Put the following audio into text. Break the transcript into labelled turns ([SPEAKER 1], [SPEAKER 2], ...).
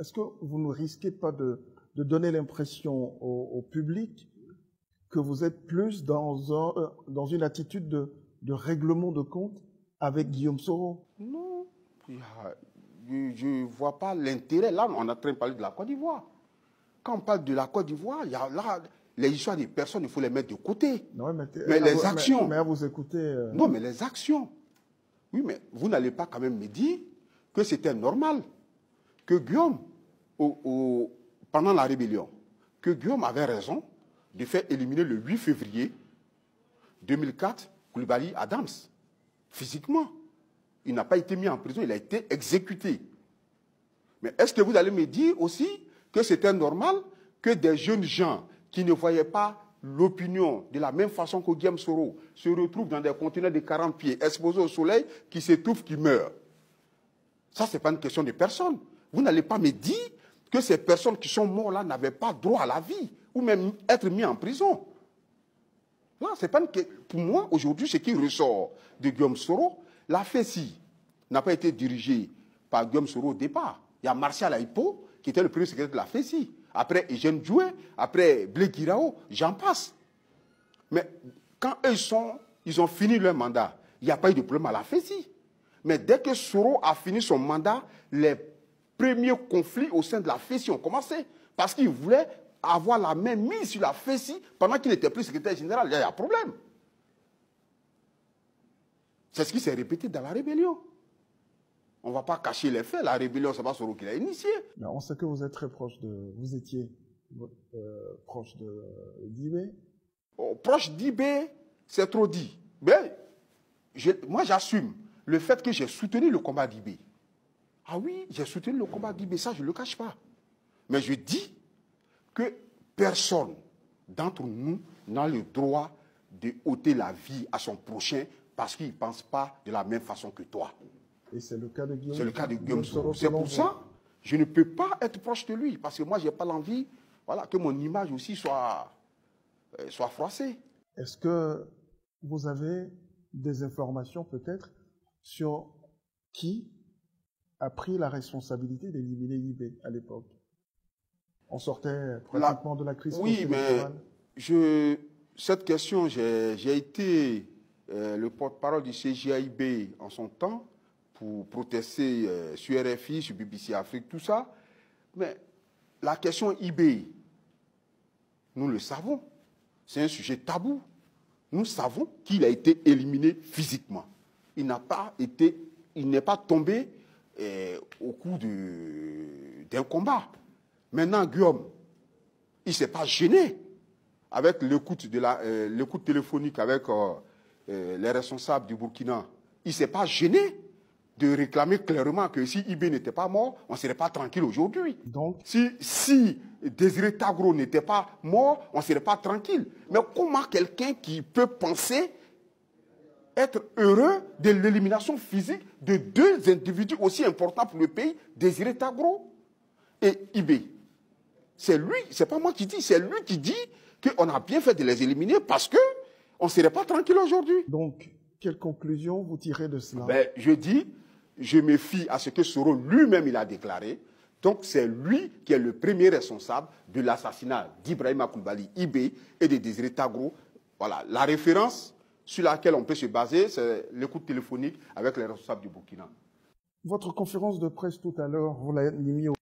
[SPEAKER 1] est-ce que vous ne risquez pas de donner l'impression au public que vous êtes plus dans une attitude de règlement de compte avec Guillaume Soro?
[SPEAKER 2] Non, je ne vois pas l'intérêt. Là, on est en train de parler de la Côte d'Ivoire. Quand on parle de la Côte d'Ivoire, il y a là, les histoires des personnes, il faut les mettre de côté.
[SPEAKER 1] Non,
[SPEAKER 2] mais les actions.
[SPEAKER 1] Mais à vous écouter.
[SPEAKER 2] Non, mais les actions. Oui, mais vous n'allez pas quand même me dire que c'était normal que Guillaume, pendant la rébellion, que Guillaume avait raison de faire éliminer le 8 février 2004 Coulibaly Adams, physiquement. Il n'a pas été mis en prison, il a été exécuté. Mais est-ce que vous allez me dire aussi que c'était normal que des jeunes gens qui ne voyaient pas l'opinion de la même façon que Guillaume Soro se retrouvent dans des conteneurs de 40 pieds, exposés au soleil, qui s'étouffent, qui meurent? Ça, ce n'est pas une question de personne. Vous n'allez pas me dire que ces personnes qui sont mortes là n'avaient pas droit à la vie, ou même être mis en prison. Là, c'est pas une... Pour moi, aujourd'hui, ce qui ressort de Guillaume Soro, la FESI n'a pas été dirigée par Guillaume Soro au départ. Il y a Martial Aipo, qui était le premier secrétaire de la FESI. Après Eugène Djoué, après Blé Guiraou, j'en passe. Mais quand eux ils ont fini leur mandat, il n'y a pas eu de problème à la FESI. Mais dès que Soro a fini son mandat, les premiers conflits au sein de la FESI ont commencé. Parce qu'il voulait avoir la main mise sur la FESI pendant qu'il n'était plus secrétaire général. Il y a un problème. C'est ce qui s'est répété dans la rébellion. On ne va pas cacher les faits. La rébellion, ce n'est pas Soro qui l'a initiée.
[SPEAKER 1] On sait que vous êtes très proche de... Vous étiez proche d'Ibé.
[SPEAKER 2] Oh, proche d'Ibé, c'est trop dit. Mais moi, j'assume le fait que j'ai soutenu le combat d'Ibé. Ah oui, j'ai soutenu le combat d'Ibé, ça, je ne le cache pas. Mais je dis que personne d'entre nous n'a le droit de ôter la vie à son prochain parce qu'il ne pense pas de la même façon que toi.
[SPEAKER 1] Et c'est le cas de Guillaume.
[SPEAKER 2] C'est le cas de Guillaume Soro. C'est pour ça que je ne peux pas être proche de lui. Parce que moi, je n'ai pas l'envie que mon image aussi soit froissée.
[SPEAKER 1] Est-ce que vous avez des informations peut-être sur qui a pris la responsabilité d'éliminer Ibé à l'époque? On sortait pratiquement de la crise.
[SPEAKER 2] Oui, mais cette question, j'ai été le porte-parole du CGIB en son temps pour protester sur RFI, sur BBC Afrique, tout ça. Mais la question IB, nous le savons, c'est un sujet tabou. Nous savons qu'il a été éliminé physiquement. Il n'est pas tombé au coup d'un combat. Maintenant, Guillaume, il ne s'est pas gêné avec l'écoute téléphonique avec les responsables du Burkina. Il ne s'est pas gêné de réclamer clairement que si Ibé n'était pas mort, on ne serait pas tranquille aujourd'hui.
[SPEAKER 1] Donc,
[SPEAKER 2] si Désiré Tagro n'était pas mort, on ne serait pas tranquille. Mais comment quelqu'un qui peut penser être heureux de l'élimination physique de deux individus aussi importants pour le pays, Désiré Tagro et Ibé? C'est lui, c'est pas moi qui dis, c'est lui qui dit qu'on a bien fait de les éliminer parce qu'on ne serait pas tranquille aujourd'hui.
[SPEAKER 1] Donc, quelle conclusion vous tirez de cela?
[SPEAKER 2] Je dis, je me fie à ce que Soro lui-même il a déclaré. Donc c'est lui qui est le premier responsable de l'assassinat d'Ibrahima Coulibaly Ibé et de Désiré Tagro. Voilà, la référence sur laquelle on peut se baser, c'est l'écoute téléphonique avec les responsables du Burkina.
[SPEAKER 1] Votre conférence de presse tout à l'heure, vous l'avez mis au